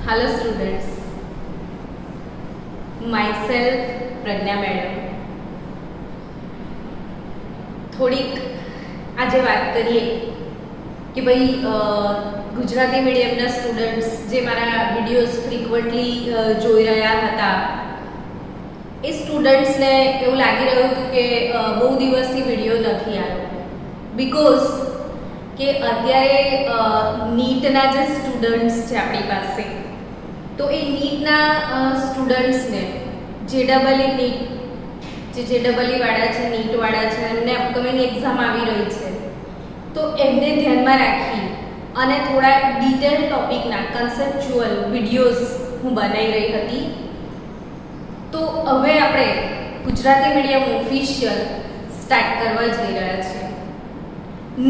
Hello students, myself પ્રજ્ઞા madam. થોડીક આજે વાત કરીએ કે ભાઈ ગુજરાતી મીડિયમના સ્ટુડન્ટ્સ જે મારા વિડીયોઝ ફ્રીક્વન્ટલી જોઈ રહ્યા હતા એ સ્ટુડન્ટ્સને એવું લાગી રહ્યું હતું કે બહુ દિવસથી વિડીયો નથી આવ્યો બીકોઝ કે અત્યારે નીટના જે સ્ટુડન્ટ્સ છે આપણી પાસે તો એ નીટના સ્ટુડન્ટ્સને જેડબલઈ નીટ જે જેડબલઈ વાળા છે નીટ વાળા છે એમને અપકમિંગ એક્ઝામ આવી રહી છે તો એમને ધ્યાનમાં રાખી અને થોડા ડિટેલ ટોપિકના કન્સેપ્ચ્યુઅલ વિડીયોઝ હું બનાવી રહી હતી. તો હવે આપણે ગુજરાતી મીડિયમ ઓફિશિયલ સ્ટાર્ટ કરવા જઈ રહ્યા છીએ.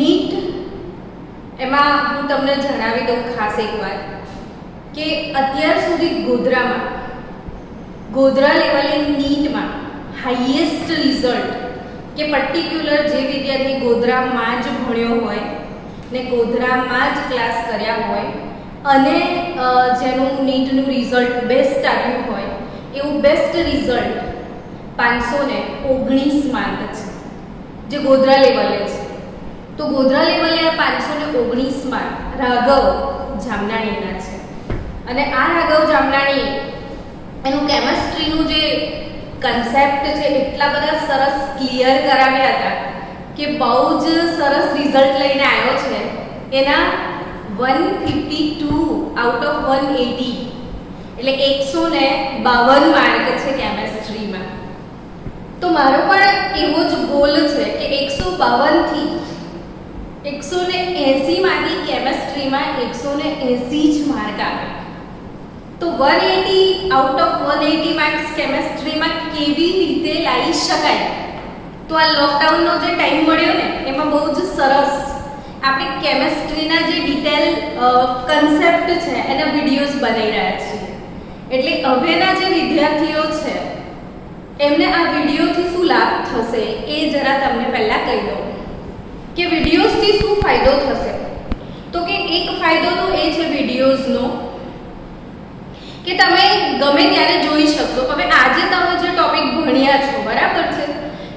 નીટ એમાં હું તમને જણાવી દઉં ખાસ એક વાત કે અત્યાર સુધી ગોધરા લેવલે નીટમાં હાઈએસ્ટ રિઝલ્ટ કે પર્ટિક્યુલર જે વિદ્યાર્થી ગોધરામાં જ ભણ્યો હોય ને ગોધરામાં જ ક્લાસ કર્યા હોય અને જેનું નીટનું રિઝલ્ટ બેસ્ટ આવ્યું હોય એવું બેસ્ટ રિઝલ્ટ 519 માર્ક છે જે ગોધરા લેવલે છે. તો ગોધરા લેવલે આ 519 માર્ક રાઘવ જામનાણીના છે અને આ રાઘવ જામનાણી એનું કેમેસ્ટ્રીનું જે કન્સેપ્ટ છે એટલા બધા સરસ ક્લિયર કરાવ્યા હતા કે બહુ જ સરસ રિઝલ્ટ લઈને આવ્યો છે. એના 152 આઉટ ઓફ 180 એટલે 152 માર્ક છે કેમેસ્ટ્રીમાં. તો મારો પણ એવો જ ગોલ છે કે 152 થી 180 માંથી કેમેસ્ટ્રીમાં 180 જ માર્ક આવે. તો 180 આઉટ ઓફ 180 માર્ક્સ કેમેસ્ટ્રીમાં કેવી રીતે લાવી શકાય? તો આ લોકડાઉનનો જે ટાઈમ મળ્યો ને એમાં બહુ જ સરસ આપણે કેમેસ્ટ્રીના જે ડિટેલ કન્સેપ્ટ છે એના વિડીયોઝ બનાવી રહ્યા છીએ. એટલે હવેના જે વિદ્યાર્થીઓ છે એમને આ વિડીયોથી શું લાભ થશે એ જરા તમને પહેલાં કહી દઉં કે વિડીયોઝથી શું ફાયદો થશે. તો કે એક ફાયદો તો એ છે વિડીયોઝનો કે તમે ગમે ત્યારે જોઈ શકશો. હવે આજે તમે જે ટોપિક ભણ્યા છો બરાબર છે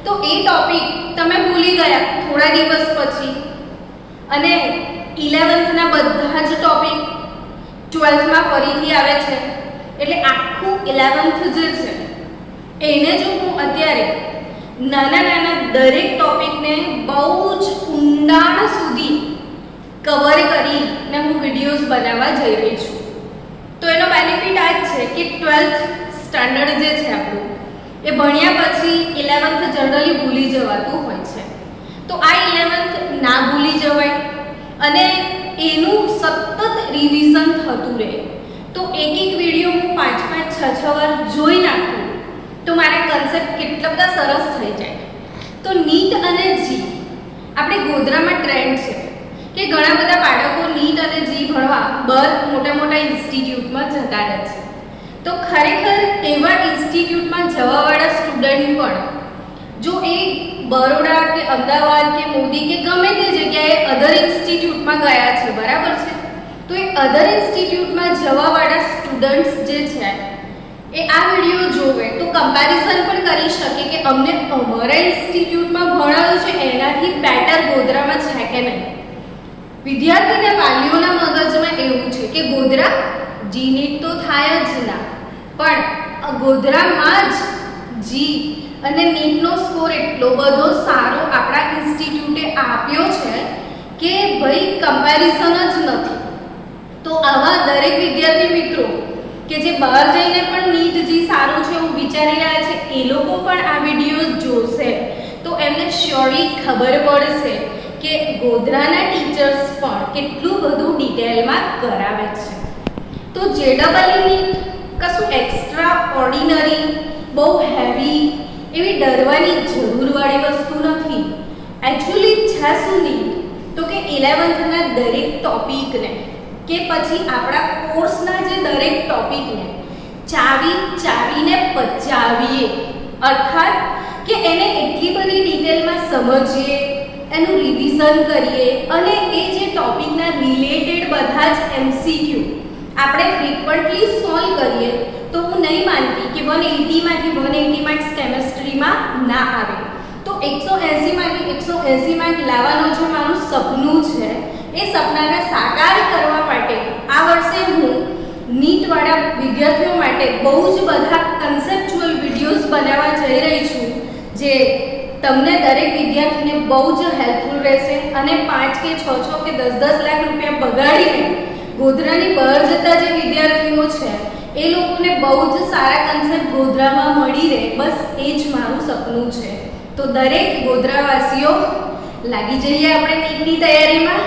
તો એ ટોપિક તમે ભૂલી ગયા થોડા દિવસ પછી અને 11thના બધા જ ટોપિક 12thમાં ફરીથી આવે છે એટલે આખું 11th જે છે એને જો હું અત્યારે નાના દરેક ટોપિકને બહુ જ ઊંડાણ સુધી કવર કરીને હું વિડીયોઝ બનાવવા જઈ રહી છું. તો એનો બેનિફિટ આ જ છે કે 12th સ્ટાન્ડર્ડ જે છે આપણું એ ભણ્યા પછી 11th જનરલી ભૂલી જવાતું હોય છે. તો આ 11th ના ભૂલી જવાય અને એનું સતત રિવિઝન થતું રહે. તો એક વિડીયો હું 5-5, 6-6 વાર જોઈ નાખું તો મારા કન્સેપ્ટ કેટલા બધા સરસ થઈ જાય. તો નીટ અને જી આપણે ગોધરામાં ટ્રેન્ડ છે કે ઘણા બધા બાળકો નીટ અને જી ભણવા બહાર મોટા ઇન્સ્ટિટ્યૂટમાં જતા રહે છે. તો ખરેખર એવા ઇન્સ્ટિટ્યૂટમાં જવાવાળા સ્ટુડન્ટ પણ જો એ બરોડા કે અમદાવાદ કે મોદી કે ગમે તે જગ્યાએ અધર ઇન્સ્ટિટ્યૂટમાં ગયા છે બરાબર છે તો એ અધર ઇન્સ્ટિટ્યૂટમાં જવાવાળા સ્ટુડન્ટ્સ જે છે એ આ વિડીયો જોવે તો કમ્પેરિઝન પણ કરી શકે કે અમને અમારા ઇન્સ્ટિટ્યૂટમાં ભણાવ્યું છે એનાથી બેટર ગોધરામાં છે કે નહીં. વિદ્યાર્થીના વાલીઓના મગજમાં એવું છે કે ગોધરા જી નીટ તો થાય જ ના પણ ગોધરામાં જ જી અને નીટનો સ્કોર એટલો બધો સારો આપણા ઇન્સ્ટિટ્યૂટે આપ્યો છે કે ભાઈ કમ્પેરિઝન જ નથી. તો આવા દરેક વિદ્યાર્થી મિત્રો કે જે બહાર જઈને પણ નીટ જી સારું છે એવું વિચારી રહ્યા છે એ લોકો પણ આ વિડીયો જોશે તો એમને શ્યોરલી ખબર પડશે કે ગોધરાના ટીચર્સ પણ કેટલું બધું ડિટેલમાં કરાવે છે. તો જેડબલઈ નીટ કશું એક્સ્ટ્રા ઓર્ડિનરી બહુ હેવી એવી ડરવાની જરૂરવાળી વસ્તુ નથી. એકચ્યુઅલી છે શું નીટ તો કે 11thના દરેક ટોપિકને કે પછી આપણા કોર્સના જે દરેક ટોપિકને ચાવીને પચાવીએ અર્થાત કે એને એટલી બધી ડિટેલમાં સમજીએ એનું રિવિઝન કરીએ અને એ જે ટોપિકના રિલેટેડ બધા જ MCQ આપણે ફ્રીક્વન્ટલી સોલ્વ કરીએ તો હું નહીં માનતી કે 180 માંથી 180 માર્ક્સ કેમેસ્ટ્રીમાં ના આવે. તો 180 માંથી 180 માર્ક લાવવાનું જે મારું સપનું છે એ સપનાને સાકાર કરવા માટે આ વર્ષે હું નીટ વાળા વિદ્યાર્થીઓ માટે બહુ જ બધા કન્સેપ્ચ્યુઅલ વિડિયોઝ બનાવવા જઈ રહી છું, જે તમને દરેક વિદ્યાર્થીને બહુ જ હેલ્પફુલ રહેશે અને 5 કે 6 કે 10 લાખ રૂપિયા બગાડીને ગોધરાની બહાર જતા જે વિદ્યાર્થીઓ છે એ લોકોને બહુ જ સારા કન્સેપ્ટ ગોધરામાં મળી રહે, બસ એ જ મારું સપનું છે. તો દરેક ગોધરાવાસીઓ લાગી જઈએ આપણે નીટની તૈયારીમાં.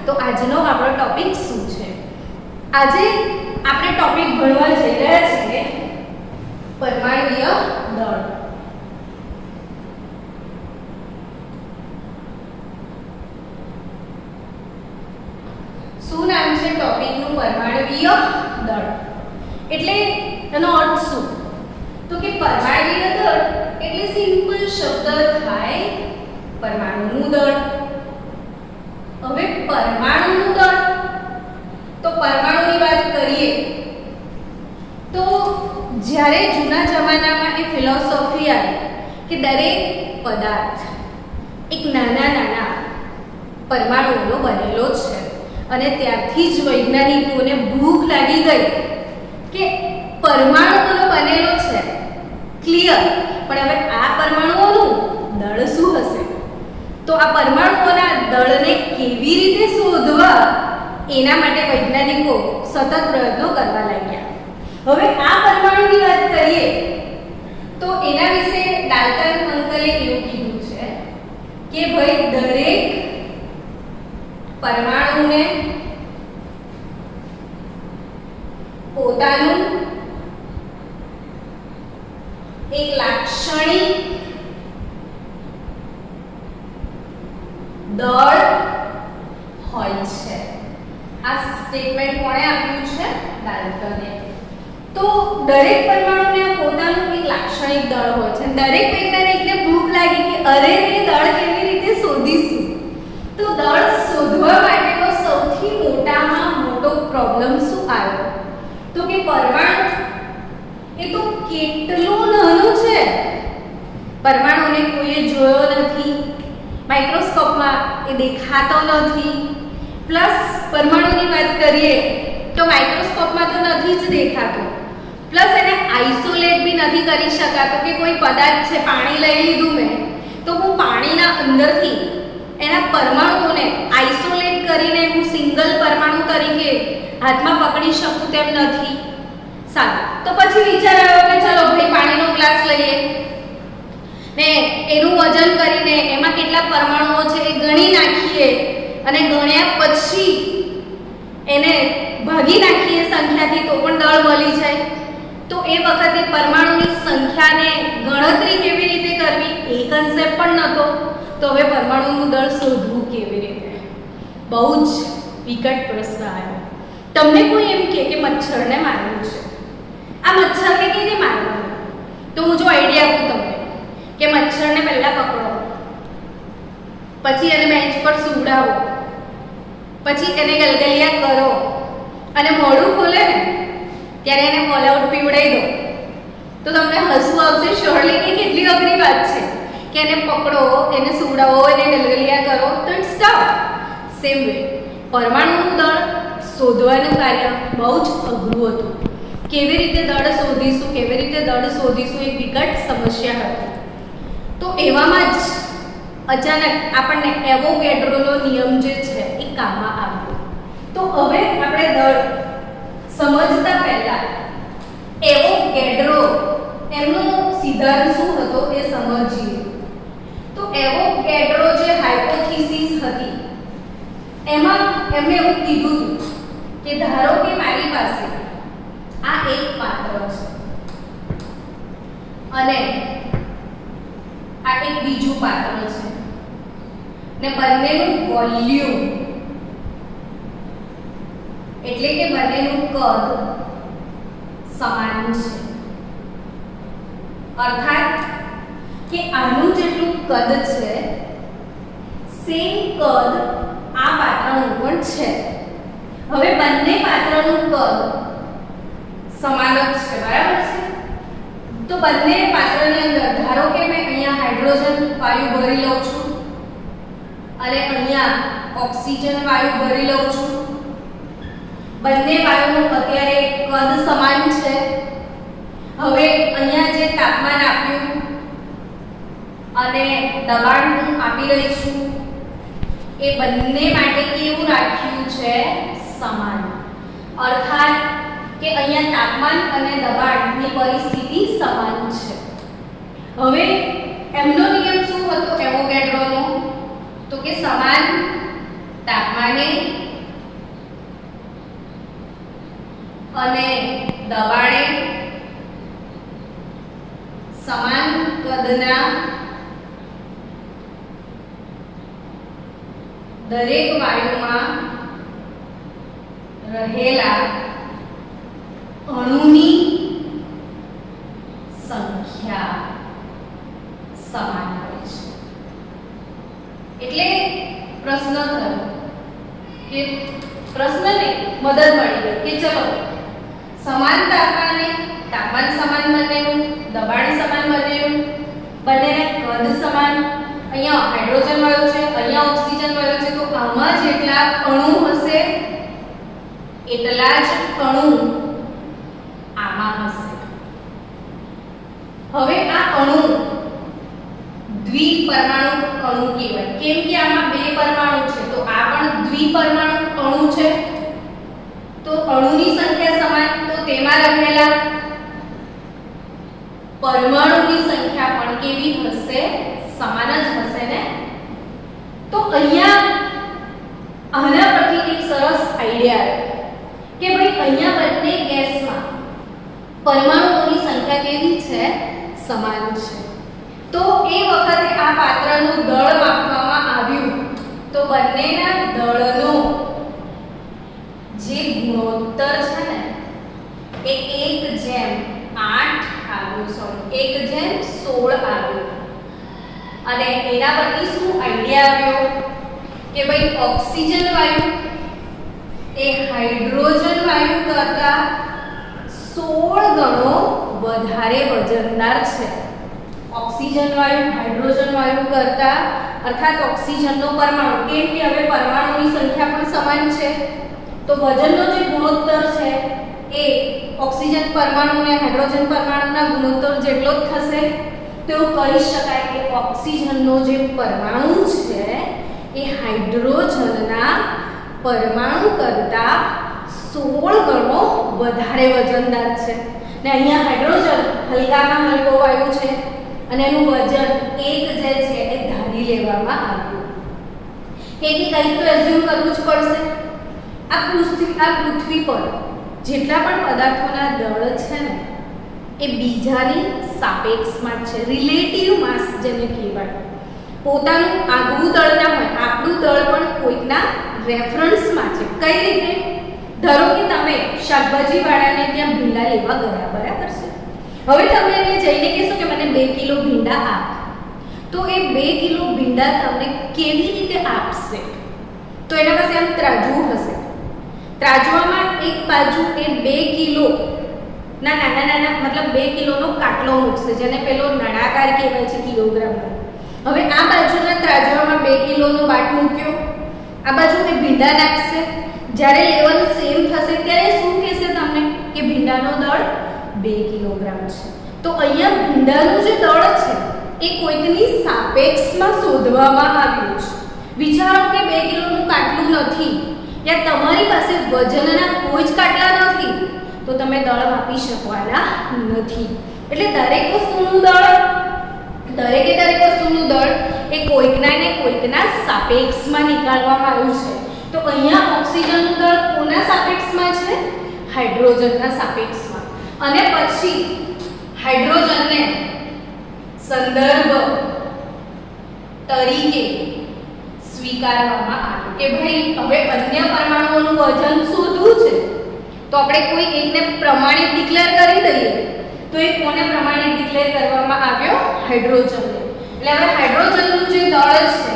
તો આજનો આપણો ટોપિક શું છે? આજે આપણે ટોપિક ભણવા જઈ રહ્યા છીએ પરમાણ્વીય દળ. શું નામ છે ટોપિકનું? પરમાણ્વીય દળ. એટલે એનો અર્થ શું? તો કે પરમાણ્વીય દળ એટલે સિમ્પલ શબ્દ થાય પરમાણુનું દળ. હવે પરમાણુનું દળ, તો પરમાણુની વાત કરીએ તો જ્યારે જૂના જમાનામાં એ ફિલોસોફી આવી કે દરેક પદાર્થ એક નાના પરમાણુઓનો બનેલો છે અને ત્યારથી જ વૈજ્ઞાનિકોને ભૂખ લાગી ગઈ કે પરમાણુઓનો બનેલો છે, ક્લિયર, પણ હવે આ પરમાણુઓનું દળ શું હશે? તો આ પરમાણુઓના દળને કેવી રીતે શોધવા એના માટે વૈજ્ઞાનિકો સતત પ્રયત્નો કરવા લાગ્યા. હવે આ પરમાણુની વાત કરીએ તો એના વિશે ડાલ્ટન અંકલે એવું કીધું છે કે ભાઈ દરેક પરમાણુને પોતાનું એક લાક્ષણિક દળ હોય છે. આ સ્ટેટમેન્ટ કોણે આપ્યું છે? ડાલ્ટને. તો દરેક પરમાણુને પોતાનું એક લાક્ષણિક દળ હોય છે. દરેક વૈજ્ઞાનિકને ભૂખ લાગી કે અરે એ દળ કેવી રીતે શોધીશું? તો દળ શોધવા માટેનો સૌથી મોટામાં મોટો પ્રોબ્લેમ શું આવ્યો? તો કે પરમાણુ એ તો કેટલો નાનો છે, પરમાણુને કોઈએ જોયો નથી, માઇક્રોસ્કોપમાં એ દેખાતો નથી. પ્લસ પરમાણુની વાત કરીએ તો માઇક્રોસ્કોપમાં તો નથી જ દેખાતો, પ્લસ એને આઇસોલેટ બી નથી કરી શકાતો કે કોઈ પદાર્થ છે, પાણી લઈ લીધું મેં તો હું પાણીના અંદરથી એના પરમાણુઓને આઇસોલેટ કરીને હું સિંગલ પરમાણુ તરીકે હાથમાં પકડી શકું તેમ નથી. સારું, તો પછી વિચાર આવ્યો કે ચલો ભાઈ પાણીનો ગ્લાસ લઈએ ને એનું વજન કરીને એમાં કેટલા પરમાણુઓ છે એ ગણી નાખીએ અને ગણ્યા પછી એને ભાગી નાખીએ સંખ્યાથી તો પણ દળ મળી જાય. તો એ વખતે પરમાણુની સંખ્યાને ગણતરી કેવી રીતે કરવી એ કન્સેપ્ટ પણ નહોતો. તો હવે પરમાણુનું દળ શોધવું કેવી રીતે? બહુ જ વિકટ પ્રશ્ન આવ્યો. તમને કોઈ એમ કે મચ્છરને મારવું છે, આ મચ્છરને કેવી રીતે મારવાનું? તો હું જો આઈડિયા આપું તમને કે મચ્છરને પહેલા પકડો, પછી એને બેન્ચ પર સુવડાવો, પછી એને ગલગલિયા કરો અને મોઢું ખોલે ને ત્યારે એને કોલ આઉટ પીવડાવી દો. તો તમને હસવું આવશે શ્યોરલી કે કેટલી અઘરી વાત છે કે એને પકડો, એને સુવડાવો, એને ગલગલિયા કરો, તો ઇટ્સ ટફ. સેમ વે પરમાણુનું દળ શોધવાનું કાર્ય બહુ જ અઘરું હતું. કેવી રીતે દળ શોધીશું, કેવી રીતે દળ શોધીશું એક વિકટ સમસ્યા હતી. તો એવામાં જ અચાનક આપણને એવોગેડ્રોનો નિયમ જે છે એ કામમાં આવ્યો. તો હવે આપણે દળ સમજતા પહેલા એવોગેડ્રો એમનો સિદ્ધાંત શું હતો એ સમજીએ. તો એવોગેડ્રો જે હાઇપોથીસિસ હતી એમાં એમણે એવું કીધું કે ધારો કે મારી પાસે આ એક પાત્ર છે અને આ એક બીજું પાત્ર છે ને બંનેનું વોલ્યુમ એટલે કે બંનેનું કદ સમાન છે. અર્થાત કે આનું જેટલું કદ છે સેમ કદ આ પાત્રનું પણ છે. હવે બંને પાત્રનું કદ સમાન જ છે, બરાબર છે? તો બંને પાત્રની અંદર ધારો કે મેં અહીંયા હાઇડ્રોજન વાયુ ભરી લઉં છું અને અહીંયા ઓક્સિજન વાયુ ભરી લઉં છું. બંને વાયુનું અત્યારે કદ સમાન છે. હવે અહીંયા જે તાપમાન આપ્યું અને દબાણ હું આપી રહી છું એ બંને માટે કેવું રાખ્યું છે? સમાન. અર્થાત કે અહીંયા તાપમાન અને દબાણની પરિસ્થિતિ સમાન છે. હવે એમનો નિયમ શું હતો એવોગાડ્રોનો? તો કે સમાન તાપમાને અને દબાણે સમાન કદના દરેક વાયુમાં રહેલા અણુની સંખ્યા સમાન હોય છે. એટલે પ્રશ્ન થયો કે પ્રશ્નને મદદ મળી ગઈ કે ચલો સમાન તાપમાને તાપમાન સમાન બનેલું, દબાણ સમાન બનેલું, બંનેના કદ સમાન, અહીંયા હાઇડ્રોજન વાયુ છે, અહીંયા ઓક્સિજન વાયુ છે, તો આમાં જેટલા અણુ હશે એટલા જ અણુ આમાં હશે. હવે આ અણુ દ્વિપરમાણુ અણુ કહેવાય. કેમ કે આમાં બે પરમાણુ છે, તો આ પણ દ્વિપરમાણુ અણુ છે. તો અણુની સંખ્યા સમાન, તો તેમાં રહેલા પરમાણુની સંખ્યા પણ કેવી હશે? સમાન જ હશે ને. તો અહીંયા આના પરથી એક સરસ આઈડિયા આવ્યો કે ભાઈ અહીંયા બંને ગેસમાં પરમાણુઓની સંખ્યા કેવી છે? સમાન છે. તો એ વખતે આ પાત્રનું દળ માપવામાં આવ્યું તો બંનેના દળનો જે ગુણોત્તર છે ને એ 1:8 આવ્યું, સોરી 1:16 આવ્યું. અને એના પરથી શું આઈડિયા આવ્યો કે ભાઈ ઓક્સિજન વાયુ એ હાઇડ્રોજન વાયુ કરતા 16 ગણો વધારે વજનદાર છે. ઓક્સિજન વાયુ હાઇડ્રોજન વાયુ કરતા, અર્થાત ઓક્સિજનનો પરમાણુ, કેમ કે હવે પરમાણુની સંખ્યા પણ સમાન છે તો વજનનો જે ગુણોત્તર છે એ ઓક્સિજન પરમાણુ અને હાઇડ્રોજન પરમાણુના ગુણોત્તર જેટલો જ થશે. તો એવું કહી શકાય કે ઓક્સિજનનો જે પરમાણુ છે એ હાઇડ્રોજનના પરમાણુ કરતા 16 ગણો વધારે વજનદાર છે. ને અહીંયા હાઇડ્રોજન હલકામાં હલકો વાયુ છે અને એનું વજન 1 જે છે એ ધારી લેવામાં આવ્યું. કે કંઈક તો એઝ્યુમ કરવું જ પડશે. આ પૃથ્વી પર જેટલા પણ પદાર્થોના દળ છે ને એ બીજાની સાપેક્ષમાં છે. રિલેટિવ માસ જેને કહેવાય. પોતાનું આગવું દળ ના હોય, આપણું દળ પણ કોઈકના રેફરન્સમાં છે. કઈ રીતે? ધારો કે તમે શાકભાજી વાળાને ત્યાં ભીંડા લેવા ગયા, બરાબર છે? હવે તમે એને જઈને કહેશો કે મને 2 કિલો ભીંડા આપ, તો એ 2 કિલો ભીંડા તમને કેવી રીતે આપશે? તો એના પાસે આમ ત્રાજવું હશે. ત્રાજવામાં એક બાજુ એ 2 કિલો ના નાના મતલબ 2 કિલોનો કાટલો મૂકશે, જેને પેલો નળાકાર કહેવાય છે કિલોગ્રામનો. હવે આ બાજુના ત્રાજવામાં 2 કિલોનો બાટ મૂક્યો, આ બાજુ એ ભીંડા નાખશે. જ્યારે લેવલ સેમ થશે ત્યારે શું કહેશે તમને કે ભીંડાનો દળ 2 કિલોગ્રામ છે. તો અહીંયા ભીંડાનું જે દળ છે એ કોઈકની સાપેક્ષમાં શોધવામાં આવ્યું છે. વિચારો કે 2 કિલોનું કાટલું નથી યા તમારી પાસે વજનના કોઈ જ કાટલા નથી તો તમે દળ માપી શકવાના નથી. એટલે દરેક વસ્તુનું દળ એ કોઈકના ને કોઈકના સાપેક્ષમાં નીકાળવામાં આવ્યું છે. તો અહીંયા ઓક્સિજનનું દળ કોના સાપેક્ષમાં છે? હાઇડ્રોજનના સાપેક્ષમાં. અને પછી હાઇડ્રોજનને સંદર્ભ તરીકે સ્વીકારવામાં આવ્યું કે ભાઈ હવે અન્ય પરમાણુઓનું વજન શોધવું છે તો આપણે કોઈ એકને પ્રમાણિત ડિક્લેર કરી દઈએ. તો એ કોને પ્રમાણિત ડિક્લેર કરવામાં આવ્યો? હાઇડ્રોજનને. એટલે હવે હાઇડ્રોજનનું જે દળ છે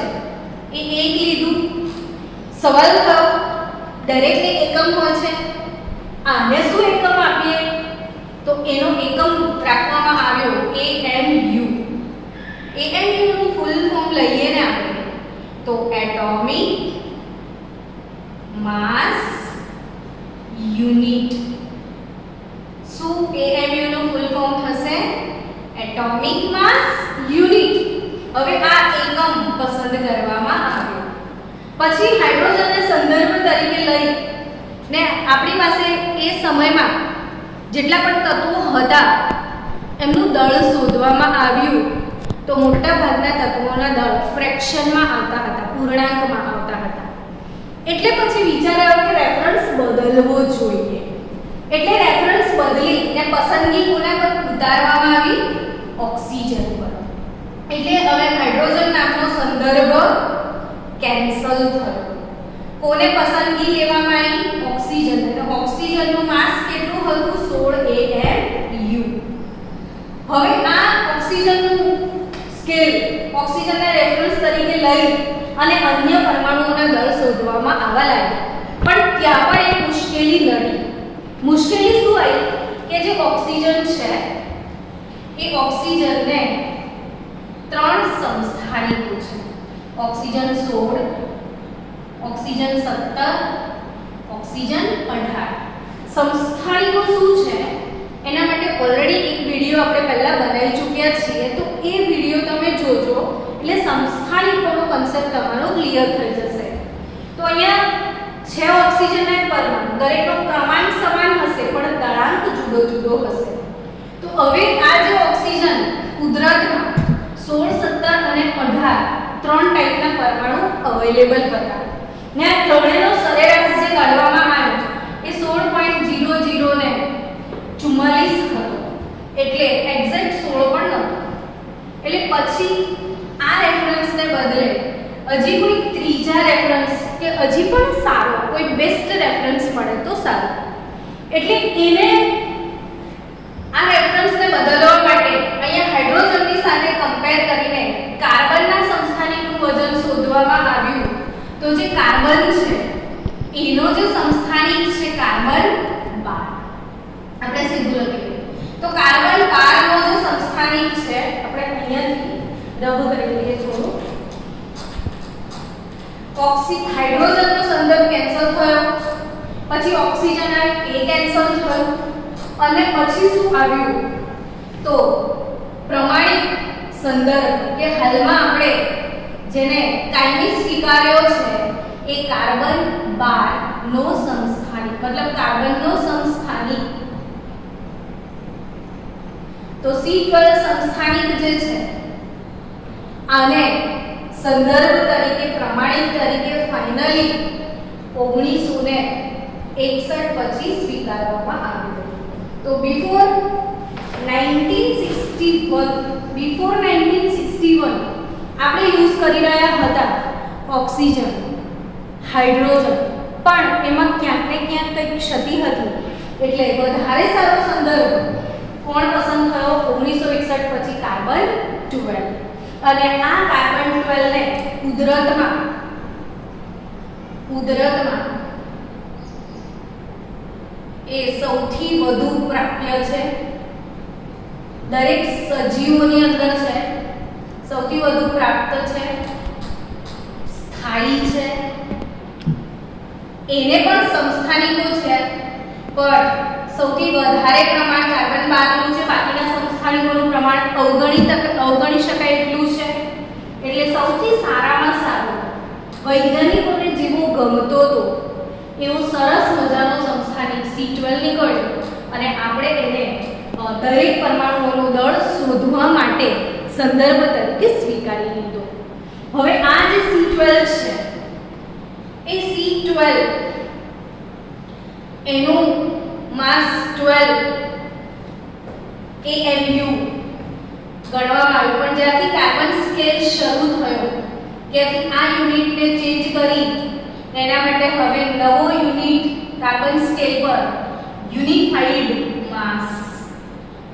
એ 1 લીધું. સવાલ થયો દરેકને એકમ હોય છે, આને શું એકમ આપીએ? આપવામાં આવ્યો AMU. AMU નું ફૂલ ફોર્મ લઈએ ને આપણે તો એટોમિક માસ યુનિટ. શું AMU નું ફૂલ ફોર્મ થશે? એટોમિક માસ યુનિટ. હવે આ એકમ પસંદ કરવામાં આવ્યો. પછી હાઇડ્રોજનને સંદર્ભ તરીકે લઈ ને આપણી પાસે એ સમયમાં જેટલા પણ તત્વો હતા એમનું દળ શોધવામાં આવ્યું. તો મોટા ભાગના તત્વોના દળ ફ્રેક્શનમાં આવતા હતા, પૂર્ણાંકમાં આવતા હતા. એટલે પછી વિચાર આવ્યો કે રેફરન્સ બદલવો જોઈએ. એટલે રેફરન્સ બદલી ને પસંદગી કોના પર ઉતારવામાં આવી? ઓક્સિજન પર. એટલે હવે હાઇડ્રોજન નામનો સંદર્ભ કેન્સલ થયો. કોને પસંદગી લેવામાં આવી? ઓક્સિજન. અને ઓક્સિજનનું માસ કેટલું હતું? 16 AMU. હવે આ ઓક્સિજનનું સ્કેલ ઓક્સિજનના રેફરન્સ તરીકે લઈ અને અન્ય પરમાણુઓના દળ શોધવામાં આવવા લાગ્યા. પણ ત્યાં પણ એક મુશ્કેલી નડી. મુશ્કેલી શું આવી કે જે ઓક્સિજન છે એ ઓક્સિજનને 3 સમસ્થાનિકો છે. Oxygen 16, oxygen 17, oxygen 18. સમસ્થાનિકો શું છે એના માટે ઓલરેડી એક વિડિયો આપણે પહેલા બનાવી ચૂક્યા છીએ. તો એ વિડિયો તમે જોજો એટલે સમસ્થાનિકોનો કન્સેપ્ટ તમારો ક્લિયર થઈ જશે. તો અહીંયા છે ઓક્સિજનના એક પરમાણુ, દરેકનો ક્રમાંક સમાન હશે પણ દળાંક જુદો જુદો હશે. તો હવે આ જે ઓક્સિજન કુદરતમાં 16, 17 અને 18 ત્રણ ટાઈપના પરમાણુ અવેલેબલ હતા. ને આ ત્રણેયનો સરેરાશ જે કાઢવામાં આવ્યો એ 16.00 ને 44 હતો. એટલે એક્ઝેક્ટ 16 પણ નહોતો. એટલે પછી આ રેફરન્સને બદલે હજી કોઈ ત્રીજા રેફરન્સ કે હજી પણ સારો કોઈ બેસ્ટ રેફરન્સ મળે તો સારું. એટલે એને આ રેફરન્સને બદલવા માટે અહીંયા હાઇડ્રોજનની સાથે કમ્પેર કરીને કાર્બનના સમસ્થાનિકનું વજન શોધવામાં આવ્યું. તો જે કાર્બન છે એનો જે સમસ્થાનિક છે કાર્બન 12. આપણે સીધું લખીએ તો કાર્બન 12 નો જે સમસ્થાનિક છે આપણે અહીંયાથી રબ કરી લઈએ થોડું. હાઇડ્રોજનનો સંદર્ભ કેન્સલ થયો. પછી ઓક્સિજન એ કેન્સલ થયો. અને પછી શું આવ્યું? તો પ્રમાણિત સંદર્ભ કે હાલમાં આપણે જેને કાયમી સ્વીકાર્યો છે એ કાર્બન 12 નો સમસ્થાનિક મતલબ કાર્બનનો સમસ્થાનિક. તો C12 સમસ્થાનિક જે છે આને સંદર્ભ તરીકે પ્રમાણિત તરીકે ફાઇનલી 1961 પછી સ્વીકારવામાં આવ્યું. તો બિફોર 1961 આપણે યુઝ કરી રહ્યા હતા ઓક્સિજન, હાઇડ્રોજન, પણ એમાં ક્યાંક ને ક્યાંક કંઈક ક્ષતિ હતી. એટલે વધારે સારો સંદર્ભ કોણ પસંદ થયો? 1961 પછી કાર્બન 12. અને આ કાર્બન 12 ને કુદરતમાં એ સૌથી વધુ પ્રાપ્ય છે. દરેક સજીવોની અંદર છે, સૌથી વધુ પ્રાપ્ત છે, સ્થાયી છે. એને પણ સમસ્થાનિકો છે પણ સૌથી વધારે પ્રમાણ કાર્બન 12 નું છે. બાકીના સમસ્થાનિકોનું પ્રમાણ અવગણી શકાય એટલું છે. એટલે સૌથી સારામાં સારું વૈજ્ઞાનિકોને જેવો ગમતો હતો એવો સરસ મજાનો સમસ્થાનિક C12 નીકળ્યો અને આપણે એને દરેક પરમાણુઓનો દળ શોધવા માટે સંદર્ભ તરીકે સ્વીકારી લીધો. હવે આ જે C12 છે એ C12 એનું માસ 12 AMU ગણવામાં આવ્યું. પણ જ્યારથી કાર્બન સ્કેલ શરૂ થયો ત્યારથી આ યુનિટને ચેન્જ કરી એના માટે હવે નવો યુનિટ કાર્બન સ્કેલ પર યુનિફાઈડ માસ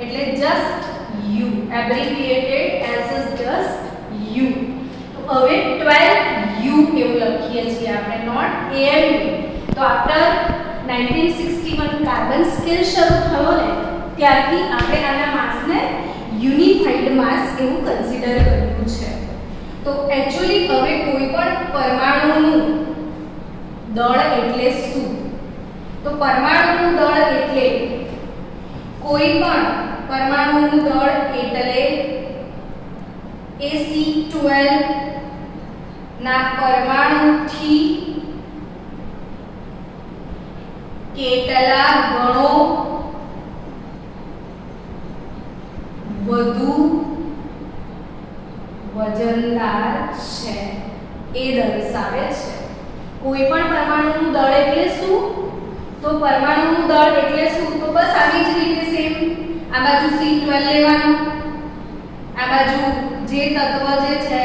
એટલે just U abbreviated as just U. તો હવે 12U એવું લખીએ છીએ આપણે, નોટ AMU. તો આફ્ટર 1961 કાર્બન સ્કેલ શરૂ થયો ને ત્યારથી આપણે આના માસને યુનિફાઈડ માસ એવું કન્સિડર કર્યું છે. તો એક્ચ્યુઅલી હવે કોઈ પણ પરમાણુનું દળ એટલે શું? તો પરમાણુનું દળ એટલે કોઈ પણ પરમાણુનું દળ એટલે AC12 ના પરમાણુથી કેટલા ગણો વધુ વજનદાર છે એ દર્શાવે છે. કોઈ પણ પરમાણુનું દળ એટલે શું? તો પરમાણુનું દળ એટલે શું? તો બસ આવી જ રીતે સેમ આ બાજુ C12 લેવાનું, આ બાજુ જે તત્વ જે છે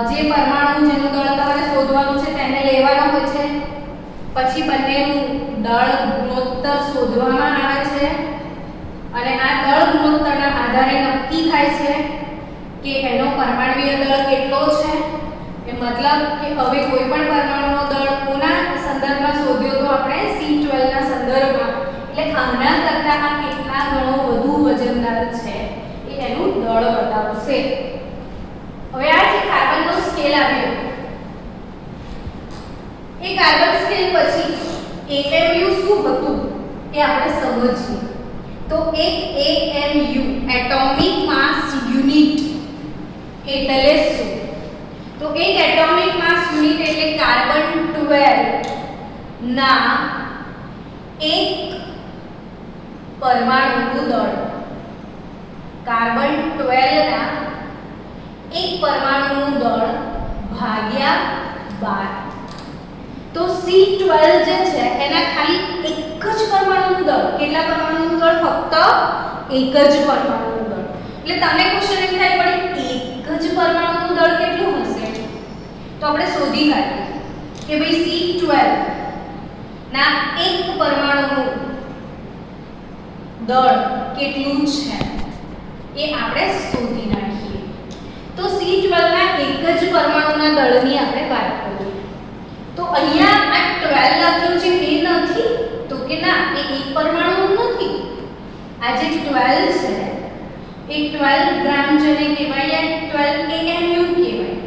જે પરમાણુ જેનું દળ તમારે શોધવાનું છે તેને લેવાનો હોય છે. પછી બંનેનું દળ ગુણોત્તર શોધવામાં આવે છે અને આ દળ ગુણોત્તરના આધારે નક્કી થાય છે કે એનો પરમાણુય દળ કેટલો છે. એ મતલબ કે હવે કોઈ પણ પરમાણુનો દળ કોના સંદર્ભમાં શોધ્યો તો આપણે C12 ના સંદર્ભમાં, એટલે આના કરતા આ કેટલા ગણો વધુ વજનદાર છે એ એનું દળ બતાવશે. હવે આ જે કાર્બનનો સ્કેલ આવ્યો એ કાર્બન સ્કેલ પછી AMU શું હતું એ આપણે સમજીએ. તો એક AMU એટોમિક માસ યુનિટ એટલે શું? તો એક એટોમિક માસ યુનિટ એટલે કાર્બન 12 ના એક પરમાણુનું દળ. કાર્બન 12 ના એક પરમાણુનું દળ ભાગ્યા 12. તો C12 જે છે એના ખાલી એક જ પરમાણુનું દળ. કેટલા પરમાણુનું દળ? ફક્ત એક જ પરમાણુનું દળ. એટલે તમને ક્વેશ્ચન એમ થાય પડે એક જ પરમાણુનું દળ કેટલું હશે? તો આપણે શોધી કાઢીએ કે ભાઈ C12 ના એક પરમાણુનું દળ કેટલું છે એ આપણે શોધી નાખીએ. તો C12 ના એક જ પરમાણુના દળની આપણે વાત કરીએ. તો અહીંયા આ 12 લખ્યું છે એ નથી, તો કે ના એ એક પરમાણુ નથી. આ જે 12 છે એ 12 ગ્રામ જેને કહેવાય યા 12 AMU કહેવાય.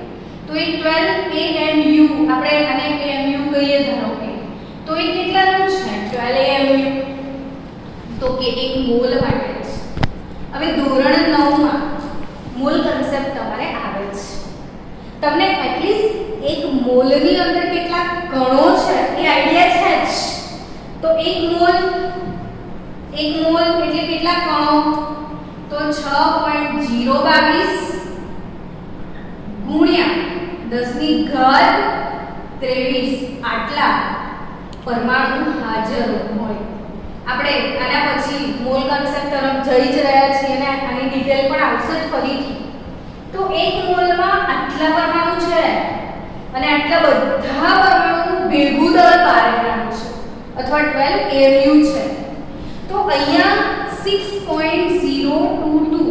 તો એ 12 AMU આપણે આને AMU કહીએ ધારો કે, તો એ કેટલાનું છે 12 AMU? તો કે એક મોલ માટે છે. હવે ધોરણ 9 માં મોલ કન્સેપ્ટ તમારે આવે છે. તમને એટલીસ્ટ એક મોલની અંદર કેટલા કણો છે એ આઈડિયા છે જ. તો એક મોલ એટલે કેટલા કણો? તો 6.022 ગુણ્યા 1023 આટલા પરમાણુ હાજર હોય. આપણે આના પછી મોલ કન્સેપ્ટ તરફ જઈ જ રહ્યા છીએ અને આની ડિટેલ પણ આવશે જ ફરીથી. તો એક મોલમાં આટલા પરમાણુ છે અને આટલા બધા પરમાણુનું ભેગું દળ 12 ગ્રામ છે અથવા 12 AMU છે. તો અહીંયા 6.022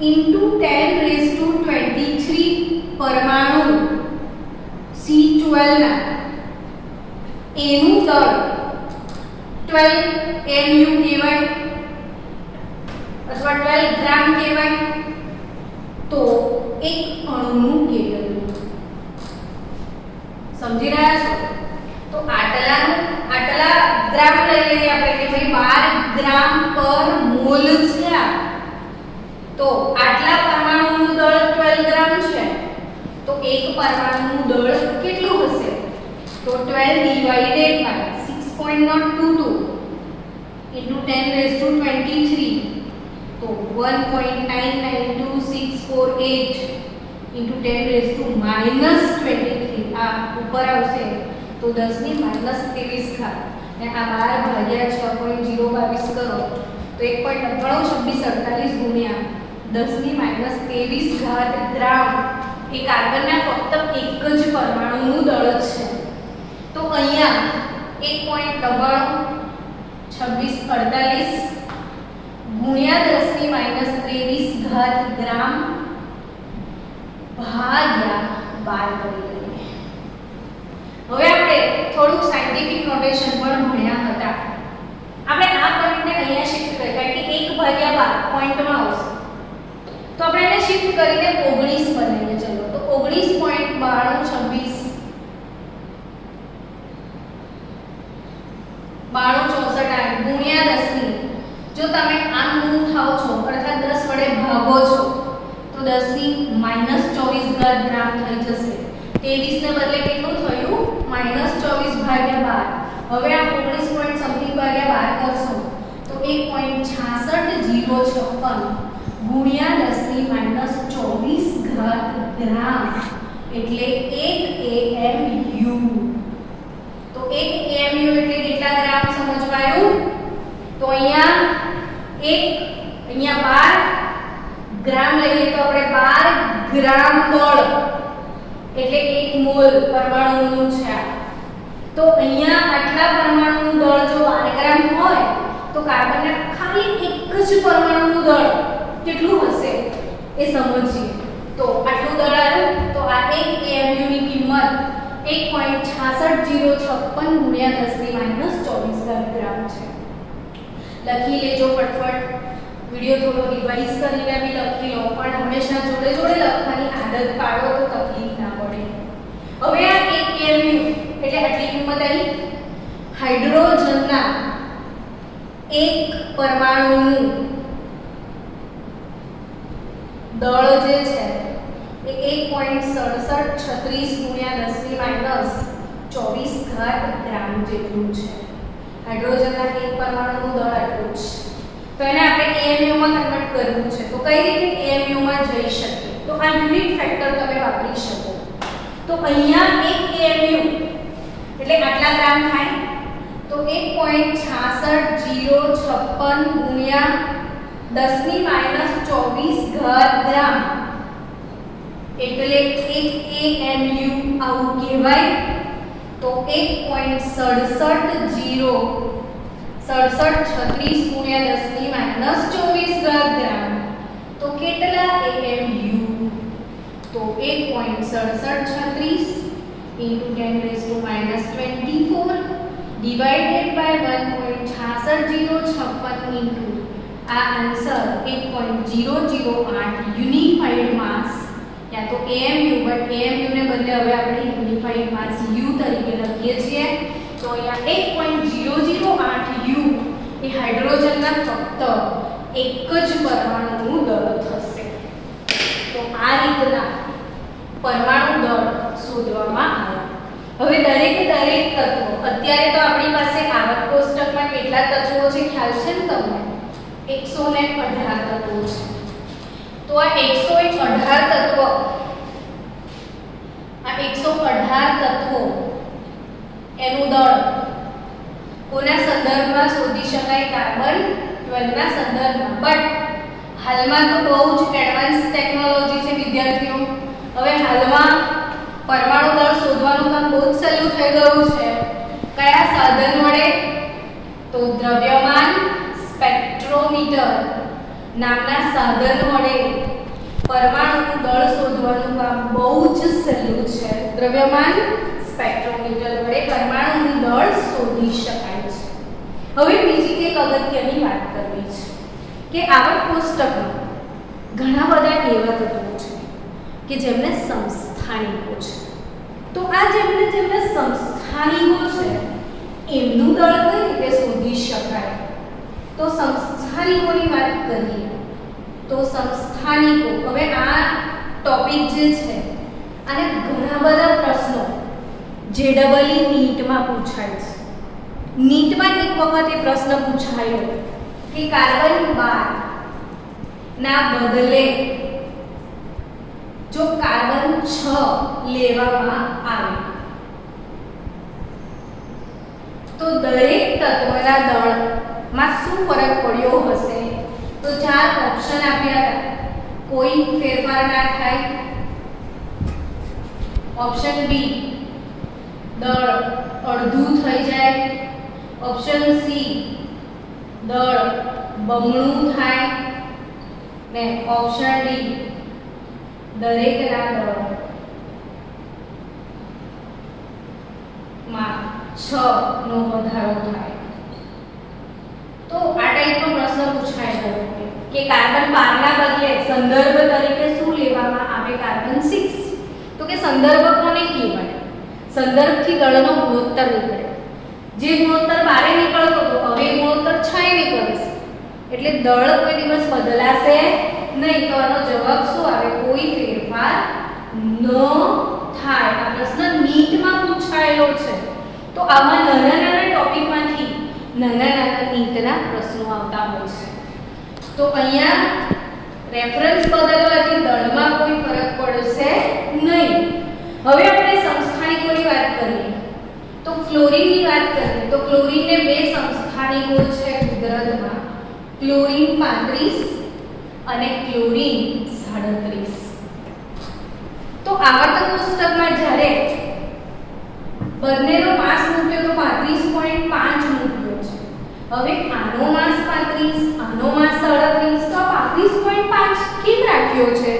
into 1023 પરમાણુ C12 ના એનું દળ 12 AMU કહેવાય અથવા 12 ગ્રામ કહેવાય. તો એક અણુનું કેટલું? સમજી રહ્યા છો? તો આટલા ગ્રામ લઈ લઈએ આપણે કે ભાઈ 12 ગ્રામ પર મોલ છે. તો આટલા પરમાણુનું દળ 12 ગ્રામ છે. તો એક પરમાણુનું દળ કેટલું હશે? તો 12 divided by 6.022 into 1023 તો 1.992648 into 10⁻23 આ ઉપર આવશે તો 10⁻23 ઘાત અને આ 12 ભાગ્યા 6.022 કરો તો 1.992648 ગુણ્યા 10⁻23 ઘાત ગ્રામ એ કાર્બનના ફક્ત એક જ પરમાણુનું દળ છે. તો અહીંયા 1.2648 ગુણ્યા 10⁻23 ઘાત ગ્રામ ભાગ્યા 12 કરી લઈએ. હવે આપણે થોડુંક સાયન્ટિફિક નોટેશન પણ ભણ્યા હતા. આપણે આ પોઈન્ટને અહીંયા શિફ્ટ કરીએ કારણ કે 1/12 ભાગ્યા 12 પોઈન્ટમાં આવશે તો આપણે એને શિફ્ટ કરીને 19 બનાવીએ. ચલો તો 19.92 92 ગુણ્યા 10 ની જો તમે આમ મૂવ થાઓ છો અર્થાત 10 વડે ભાગો છો તો 10 ની -24 ઘાત ગ્રામ થઈ જશે. 23 ને બદલે કેટલું થયું -24 ભાગ્યા 12. હવે આ 19 પોઈન્ટ સમથિંગ ભાગ્યા 12 કરશો તો 1.66056 ગુણ્યા 10 ની -24 ઘાત ગ્રામ એટલે 1 AMU. તો 1 AMU એટલે કેટલા ગ્રામ સમજવાયું? તો અહીંયા 12 ગ્રામ લઈએ તો આપણે 12 ગ્રામ દળ એટલે 1 મોલ પરમાણુનું છે. તો અહીંયા આટલા પરમાણુનું દળ જો 12 ગ્રામ હોય તો કાર્બનના ખાલી એક જ પરમાણુનું દળ કેટલું હશે એ સમજીએ. તો આટલું દળ આવ્યું તો આ 1 AMU ની કિંમત 1.66056 ગુણ્યા 10 ની -24 ગ્રામ છે. લખી લેજો ફટફટ. વિડિયો થોડો રિવાઇઝ કરીને બી લખી લો પણ હંમેશા જોડે જોડે લખવાની આદત પાડો તો તકલીફ ના પડે. હવે આ 1 AMU એટલે આટલી કિંમત આવી. હાઇડ્રોજનના એક પરમાણુનું દળ જે છે એ 1.6736 ગુણ્યા 10 ની -24 ઘાત ગ્રામ જેટલું છે. હાઇડ્રોજનના એક પરમાણુનું દળ આટલું છે. તો એને આપણે AMU માં કન્વર્ટ કરવું છે. તો કઈ રીતે AMU માં જઈ શકીએ? તો આ યુનિટ ફેક્ટર તમે વાપરી શકો. તો અહીંયા 1 AMU એટલે આટલા ગ્રામ થાય તો 1.66056 ગુણ્યા 10 ની -24 ઘાત ગ્રામ એટલે 1 AMU આવું કહેવાય. તો 1.6736 ગુણ્યા 10 ની -24 ઘાત ગ્રામ તો કેટલા AMU? તો 1.6736 into 10⁻⁻24 divided by 1.66056 into આ આન્સર 1.008 યુનિફાઈડ માસ યા તો AMU બટ AMU ને બદલે હવે આપણે યુનિફાઈડ માસ U તરીકે લખીએ છીએ. તો અહીંયા 1.008 U એ હાઇડ્રોજનના ફક્ત એક જ પરમાણુનું દળ થશે. તો આ રીતના પરમાણુ દળ શોધવામાં આવે. હવે દરેક તત્વો અત્યારે તો આપણી પાસે આવક કોષ્ટકમાં કેટલા તત્વો છે ખ્યાલ છે ને તમને? 118 તત્વો છે. તો આ 118 તત્વો એનું દળ કોના સંદર્ભમાં શોધી શકાય? કાર્બન 12 ના સંદર્ભમાં. બટ હાલમાં તો બહુ જ એડવાન્સ ટેકનોલોજી છે વિદ્યાર્થીઓ. હવે હાલમાં પરમાણુ દળ શોધવાનું કામ બહુ જ સહેલું થઈ ગયું છે. કયા સાધન વડે? તો દ્રવ્યમાન સ્પેક્ટ્રોમીટર નામના સાધન વડે પરમાણુનું દળ શોધવાનું કામ બહુ જ સહેલું છે. દ્રવ્યમાન સ્પેક્ટ્રોમીટર વડે પરમાણુનું દળ શોધી શકાય છે. હવે બીજી એક અગત્યની વાત કરવી છે કે આવક કોષ્ટકમાં ઘણા બધા એવા તત્વો છે કે જેમને સમસ્થાનિકો છે. તો આ જેમને સમસ્થાનિકો છે એમનું દળ કઈ રીતે શોધી શકાય? તો સમસ્થાનિકોની વાત કરીએ તો સમસ્થાનિકો, હવે આ ટોપિક જે છે અને ઘણા બધા પ્રશ્નો JEE નીટમાં પૂછાય છે. નીટમાં એક વખત એ પ્રશ્ન પૂછાયો કે કાર્બન 12 ના બદલે જો કાર્બન 6 લેવામાં આવે તો દરેક તત્વના દળમાં શું ફરક પડ્યો હશે? તો 4 ઓપ્શન આપ્યા હતા. કોઈ ફેરફાર ના થાય. ઓપ્શન બી દળ અડધું થઈ જાય. ઓપ્શન સી દળ બમણું થાય ને ઓપ્શન ડી દરેકના દળ માં 6 નો વધારો થાય. તો આ ટાઈપનો પ્રશ્ન પૂછાય છે. કે કાર્બન 12 ના બદલે સંદર્ભ તરીકે શું લેવામાં આવે કાર્બન 6 તો કે સંદર્ભ કોને કહેવાય સંદર્ભથી દળનો ગુણોત્તર નીકળે જે ગુણોત્તર 12 નીકળતો હતો હવે ગુણોત્તર 6 નીકળે છે એટલે દળ કોઈ દિવસ બદલાશે નહીં તો આનો જવાબ શું આવે કોઈ ફેરફાર ન થાય આ પ્રશ્ન નીટમાં પૂછાયેલો છે તો આમાં નાના ટોપિકમાંથી નાના નીટના પ્રશ્નો આવતા હોય છે તો અહીંયા રેફરન્સ બદલવાથી દળમાં કોઈ ફરક પડશે નહીં હવે આપણે સમસ્થાનિકોની વાત કરીએ તો ક્લોરીનની વાત કરીએ તો ક્લોરીનને બે સમસ્થાનિકો છે કુદરતમાં ક્લોરીન 35 અને ક્લોરીન 37 તો આવર્તક કોષ્ટકમાં જ્યારે બંનેનો માસ મૂક્યો તો 35.5 મૂક્યો છે હવે આનો માસ 35 આનો માસ 37 તો 35.5 કેમ રાખ્યો છે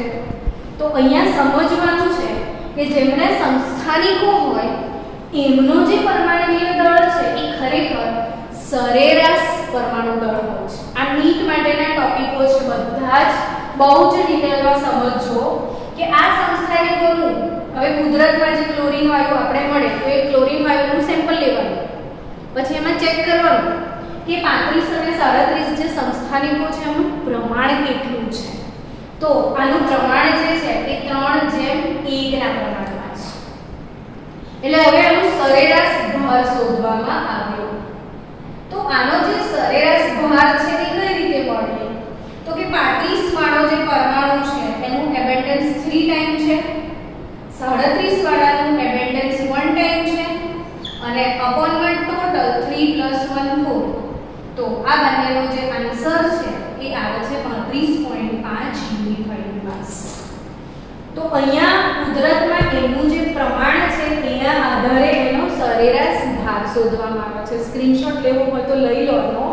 તો અહીંયા સમજવાનું છે કે જેમને સમસ્થાનિકો હોય એમનો જે પરમાણુય દળ છે એ ખરેખર સરેરાશ પરમાણુ દળ હોય છે આ નીટ માટેના ટોપિકો છે બધા જ બહુ જ ડિટેલમાં સમજજો કે આ સમસ્થાનિકોનું હવે કુદરતમાં જે ક્લોરીન વાયુ આપણે મળે તો એ ક્લોરીન વાયુનું સેમ્પલ લેવાનું પછી એમાં ચેક કરવાનું કે 35 અને 37 જે સમસ્થાનિકો છે એનું પ્રમાણ કેટલું છે તો આનું પ્રમાણ જે છે એ 3:1 ના પ્રમાણમાં છે એટલે હવે આનું સરેરાશ ભાર શોધવામાં આવ્યો તો આનો જે સરેરાશ ભાર છે એ કઈ રીતે મળે તો કે 35 વાળો જે પરમાણુ છે એનું એબન્ડન્સ 3 ટાઈમ છે 37 વાળાનું એબન્ડન્સ 1 ટાઈમ છે અને અપોનમાં ટોટલ 3 + 1 4 તો આ બંનેનો જે આન્સર છે એ આવે છે 35.5 યુનિફાઈડ માસ તો અહીંયા કુદરતમાં એનું જે પ્રમાણ છે તેના આધારે એનો સરેરાશ ભાર શોધવામાં આવે છે સ્ક્રીનશોટ લેવો હોય તો લઈ લો એનો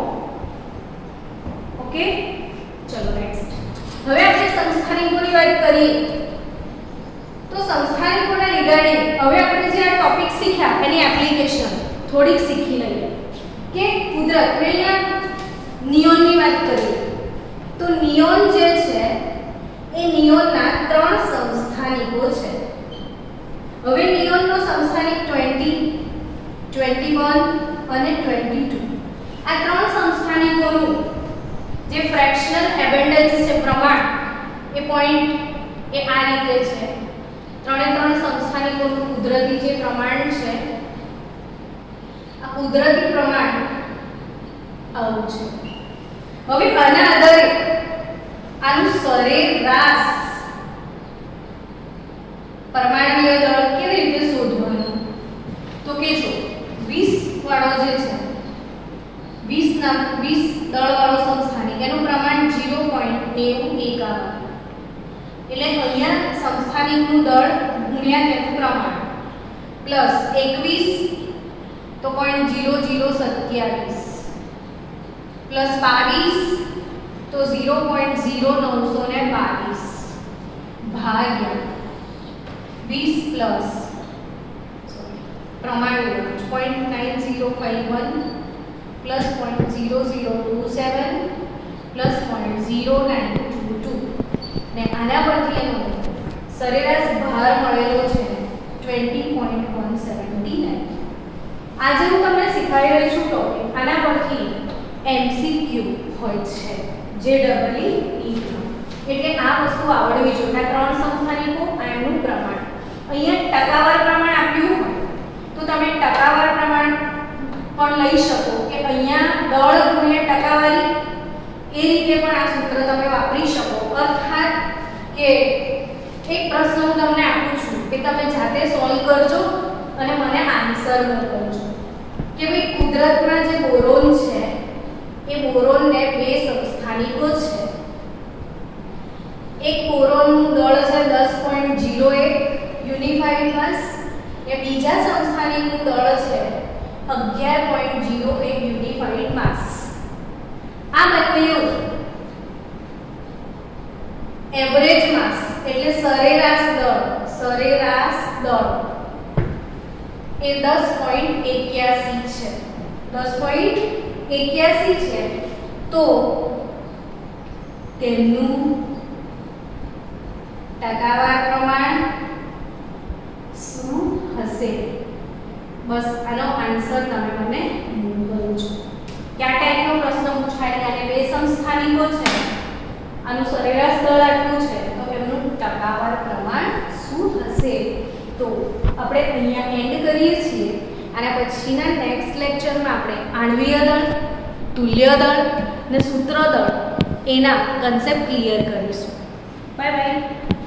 ઓકે ચલો નેક્સ્ટ હવે આપણે સમસ્થાનિકોની વાત કરીએ તો સમસ્થાનિકોના રિગાર્ડિંગ હવે આપણે જે આ ટોપિક શીખ્યા એની એપ્લિકેશન થોડીક શીખી લઈએ કે કુદરત અહીંયા નિયોનની વાત કરીએ તો નિયોન જે છે એ નિયોનના 3 સમસ્થાનિકો છે હવે નિયોનનો સમસ્થાનિક 20 21 અને 22 આ 3 સમસ્થાનિકોનું જે ફ્રેક્શનલ એબન્ડન્સ છે પ્રમાણ એ પોઈન્ટ એ આ રીતે છે 3 સમસ્થાનિકોનું કુદરતી જે પ્રમાણ છે આ કુદરતી પ્રમાણ આવું છે હવે આના આધારે આનું સરેરાશ પરમાણુય દળ કેવી રીતે શોધવાનું તો કે જો 20 વાળો જે છે 20 દળ વાળો સમસ્થાનિક એનું પ્રમાણ 0.91 આવે એટલે અહીંયા સમસ્થાનિકનું દળ ગુણ્યા તેનું પ્રમાણ પ્લસ 21 તો 0.0027 પ્લસ 22 તો 0.0922 ભાગ્યા 20 પ્લસ પ્રમાણ 0.9051 પ્લસ 0.0027 પ્લસ 0.0922 ને આના પરથી એનો સરેરાશ ભાર મળેલો છે 20.179 આજે હું તમને શીખવાડી રહી છું ટોપિક આના પરથી MCQ હોય છે જે ડબલી એટલે આ વસ્તુ આવડવી જોઈએ આ 3 સમસ્થાનિકો આનું પ્રમાણ અહીંયા ટકાવાર પ્રમાણ આપ્યું હોય તો તમે ટકાવાર પ્રમાણ પણ લઈ શકો કે અહીંયા દળ ગુણ્યા ટકાવારી એ રીતે પણ આ સૂત્ર તમે વાપરી શકો અર્થાત કે એક પ્રશ્ન હું તમને આપું છું કે તમે જાતે સોલ્વ કરજો અને મને આન્સર મોકલજો કે ભાઈ કુદરતમાં જે બોરોન છે એ બોરોનને 2 સમસ્થાનિકો છે એક બોરોનનું દળ છે 10.01 યુનિફાઈડ માસ એ બીજા સમસ્થાનિકનું દળ છે 11.01 યુનિફાઈડ માસ આ બંનેનું એવરેજ માસ એટલે સરેરાશ દળ એ 10.81 છે 10.81 છે તો તેમનું ટકાવાર પ્રમાણ શું હશે? બસ આનો આન્સર તમે મને કરો છો. કયા ટાઈપનો પ્રશ્ન પૂછાય? અને બે સમસ્થાનિકો છે, આનું સરેરાશ દળ આટલું છે, તો એમનું ટકાવાર પ્રમાણ શું હશે? તો આપણે અહીંયા એન્ડ કરીએ છીએ. આના પછીના નેક્સ્ટ લેક્ચરમાં આપણે આણ્વીય દળ, તુલ્ય દળ અને સૂત્ર દળ એના કન્સેપ્ટ ક્લિયર કરીશું. Bye bye.